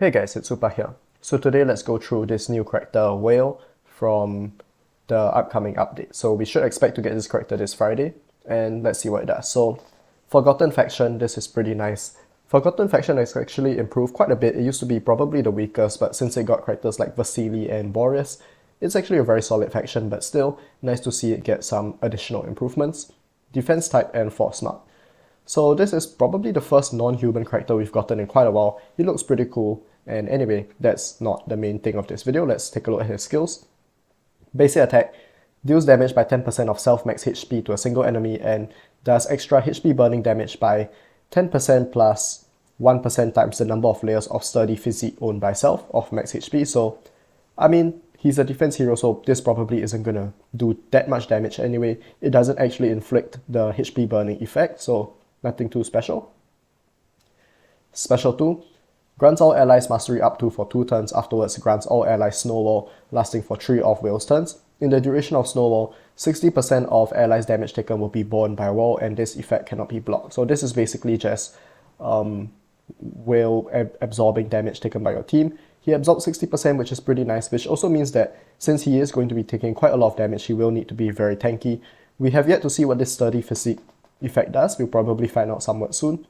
Hey guys, it's Super here. So today let's go through this new character, WAEL, from the upcoming update. So we should expect to get this character this Friday, and let's see what it does. So Forgotten Faction, this is pretty nice. Forgotten Faction has actually improved quite a bit. It used to be probably the weakest, but since it got characters like Vasily and Boris, it's actually a very solid faction, but still nice to see it get some additional improvements. Defense type and Force Mark. So this is probably the first non-human character we've gotten in quite a while. He looks pretty cool. And anyway, that's not the main thing of this video. Let's take a look at his skills. Basic attack deals damage by 10% of self-max HP to a single enemy and does extra HP burning damage by 10% plus 1% times the number of layers of sturdy physique owned by self of max HP. So, I mean, he's a defense hero, so this probably isn't gonna do that much damage anyway. It doesn't actually inflict the HP burning effect, so nothing too special. Special 2. Grants all allies mastery up to for 2 turns, afterwards grants all allies Snowball, lasting for 3 of WAEL's turns. In the duration of Snowball, 60% of allies damage taken will be borne by WAEL, and this effect cannot be blocked. So this is basically just WAEL absorbing damage taken by your team. He absorbs 60%, which is pretty nice, which also means that since he is going to be taking quite a lot of damage, he will need to be very tanky. We have yet to see what this sturdy physique effect does. We'll probably find out somewhat soon.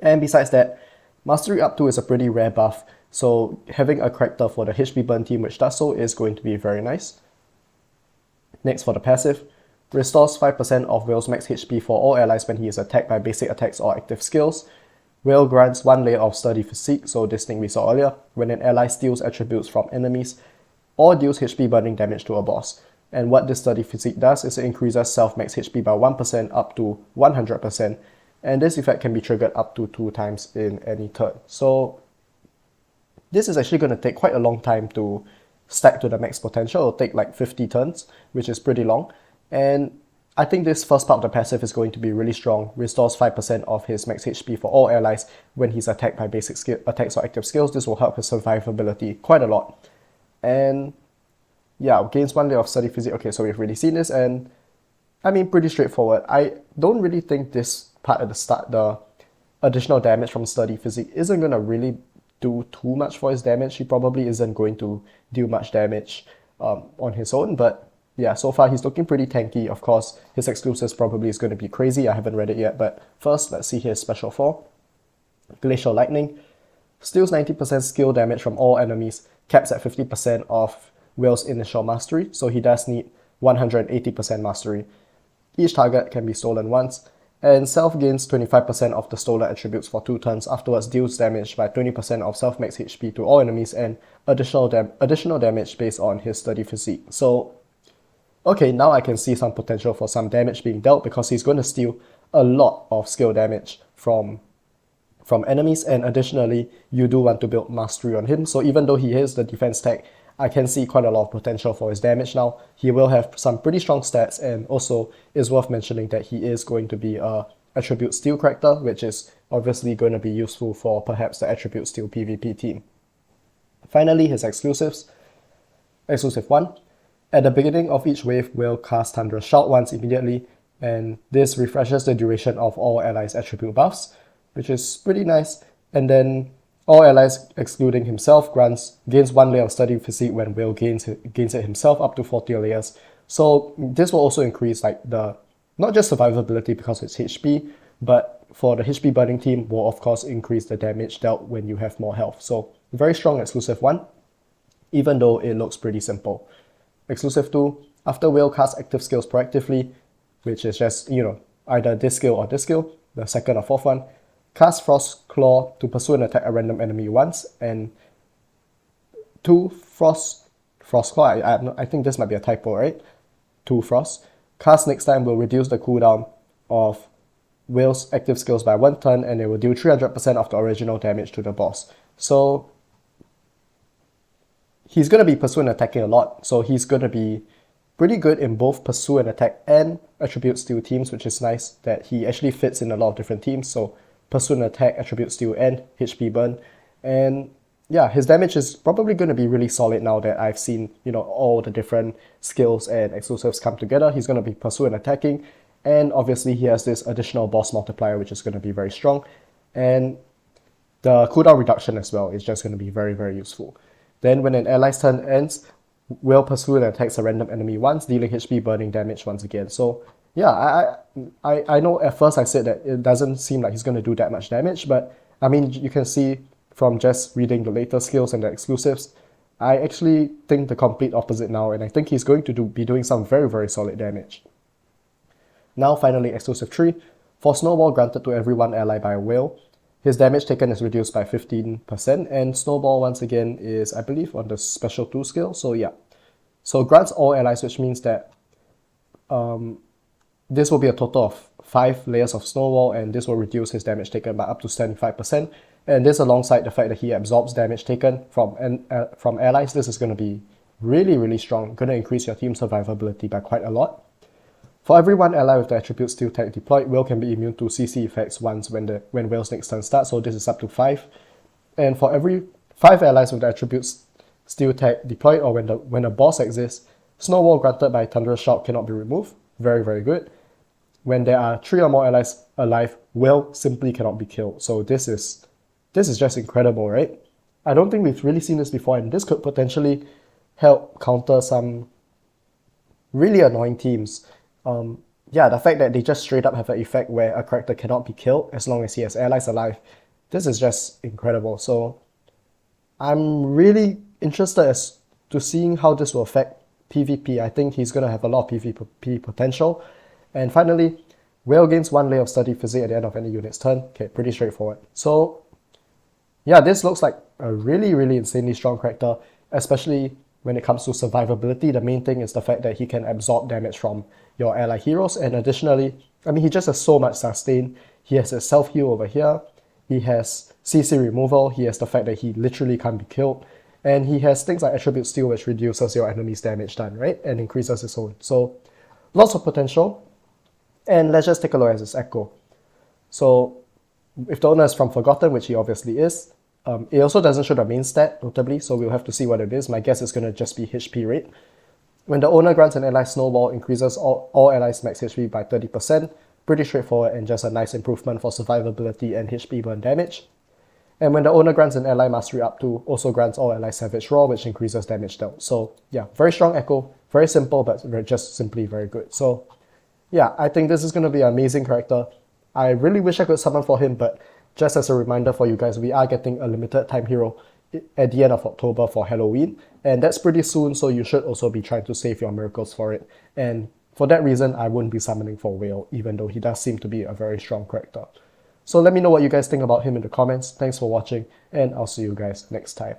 And besides that, Mastery up to is a pretty rare buff, so having a character for the HP burn team which does so is going to be very nice. Next, for the passive, restores 5% of WAEL's max HP for all allies when he is attacked by basic attacks or active skills. WAEL grants 1 layer of sturdy physique, so this thing we saw earlier, when an ally steals attributes from enemies or deals HP burning damage to a boss. And what this sturdy physique does is it increases self-max HP by 1% up to 100%. And this effect can be triggered up to 2 times in any turn. So this is actually going to take quite a long time to stack to the max potential. It'll take like 50 turns, which is pretty long. And I think this first part of the passive is going to be really strong. Restores 5% of his max HP for all allies when he's attacked by basic attacks or active skills. This will help his survivability quite a lot. And yeah, gains 1 layer of sturdy physique. Okay, so we've already seen this, and I mean, pretty straightforward. I don't really think this part at the start, the additional damage from sturdy physique, isn't going to really do too much for his damage. He probably isn't going to do much damage on his own, but yeah, so far he's looking pretty tanky. Of course, his exclusives probably is going to be crazy. I haven't read it yet, but first, let's see his special 4. Glacial Lightning steals 90% skill damage from all enemies, caps at 50% of WAEL's initial mastery, so he does need 180% mastery. Each target can be stolen once, and self gains 25% of the stolen attributes for 2 turns, afterwards deals damage by 20% of self-max HP to all enemies and additional damage based on his sturdy physique. So, okay, now I can see some potential for some damage being dealt because he's going to steal a lot of skill damage from enemies, and additionally, you do want to build mastery on him, so even though he is the defense tech, I can see quite a lot of potential for his damage now. He will have some pretty strong stats, and also it's worth mentioning that he is going to be a attribute steal character, which is obviously going to be useful for perhaps the attribute steal PvP team. Finally, his exclusives. Exclusive 1. At the beginning of each wave, WAEL cast Thunderous Shout once immediately, and this refreshes the duration of all allies' attribute buffs, which is pretty nice. And then all allies, excluding himself, gains 1 layer of sturdy physique when WAEL gains it himself up to 40 layers. So this will also increase like the, not just survivability because it's HP, but for the HP burning team will of course increase the damage dealt when you have more health. So very strong exclusive 1, even though it looks pretty simple. Exclusive 2, after WAEL casts active skills proactively, which is just, either this skill or this skill, the second or fourth one, cast Frost Claw to pursue and attack a random enemy once, and 2 Frost Claw, I think this might be a typo, right? 2 Frost. Cast next time will reduce the cooldown of WAEL's active skills by 1 turn, and it will deal 300% of the original damage to the boss. So he's going to be pursue and attacking a lot, so he's going to be pretty good in both pursue and attack and attribute steal teams, which is nice that he actually fits in a lot of different teams. So pursue and attack, attribute steal, and HP burn. And yeah, his damage is probably going to be really solid now that I've seen, all the different skills and exclusives come together. He's going to be pursue and attacking, and obviously he has this additional boss multiplier, which is going to be very strong. And The cooldown reduction as well is just going to be very, very useful. Then when an ally's turn ends, will pursue and attacks a random enemy once, dealing HP burning damage once again. So yeah, I know at first I said that it doesn't seem like he's going to do that much damage, but I mean, you can see from just reading the latest skills and the exclusives, I actually think the complete opposite now, and I think he's going to be doing some very, very solid damage. Now finally, exclusive 3. For Snowball granted to every one ally by a WAEL, his damage taken is reduced by 15%, and Snowball once again is, I believe, on the special 2 skill, so yeah. So grants all allies, which means that this will be a total of 5 layers of Snowball, and this will reduce his damage taken by up to 75%. And this alongside the fact that he absorbs damage taken from allies, this is going to be really, really strong, going to increase your team's survivability by quite a lot. For every one ally with the attribute Steel Tag deployed, WAEL can be immune to CC effects once when WAEL's next turn starts, so this is up to 5. And for every 5 allies with the attributes Steel Tag deployed, or when a boss exists, Snowball granted by Thunderous Shout cannot be removed. Very, very good. When there are 3 or more allies alive, WAEL simply cannot be killed. So this is just incredible, right? I don't think we've really seen this before, and this could potentially help counter some really annoying teams. Yeah, the fact that they just straight up have an effect where a character cannot be killed as long as he has allies alive, this is just incredible. So I'm really interested as to seeing how this will affect PvP. I think he's going to have a lot of PvP potential. And finally, WAEL gains 1 layer of Sturdy Physique at the end of any unit's turn. Okay, pretty straightforward. So yeah, this looks like a really, really insanely strong character, especially when it comes to survivability. The main thing is the fact that he can absorb damage from your ally heroes, and additionally, I mean, he just has so much sustain. He has a self-heal over here, he has CC removal, he has the fact that he literally can't be killed, and he has things like Attribute Steal, which reduces your enemy's damage done, right? And increases his own. So lots of potential. And let's just take a look at his Echo. So if the owner is from Forgotten, which he obviously is, it also doesn't show the main stat, notably, so we'll have to see what it is. My guess is going to just be HP rate. When the owner grants an ally Snowball, increases all allies max HP by 30%. Pretty straightforward and just a nice improvement for survivability and HP burn damage. And when the owner grants an ally Mastery up to, also grants all allies Savage Roar, which increases damage dealt. So yeah, very strong Echo, very simple, but just simply very good. So yeah, I think this is going to be an amazing character. I really wish I could summon for him, but just as a reminder for you guys, we are getting a limited time hero at the end of October for Halloween, and that's pretty soon, so you should also be trying to save your miracles for it. And for that reason, I wouldn't be summoning for WAEL, even though he does seem to be a very strong character. So let me know what you guys think about him in the comments. Thanks for watching, and I'll see you guys next time.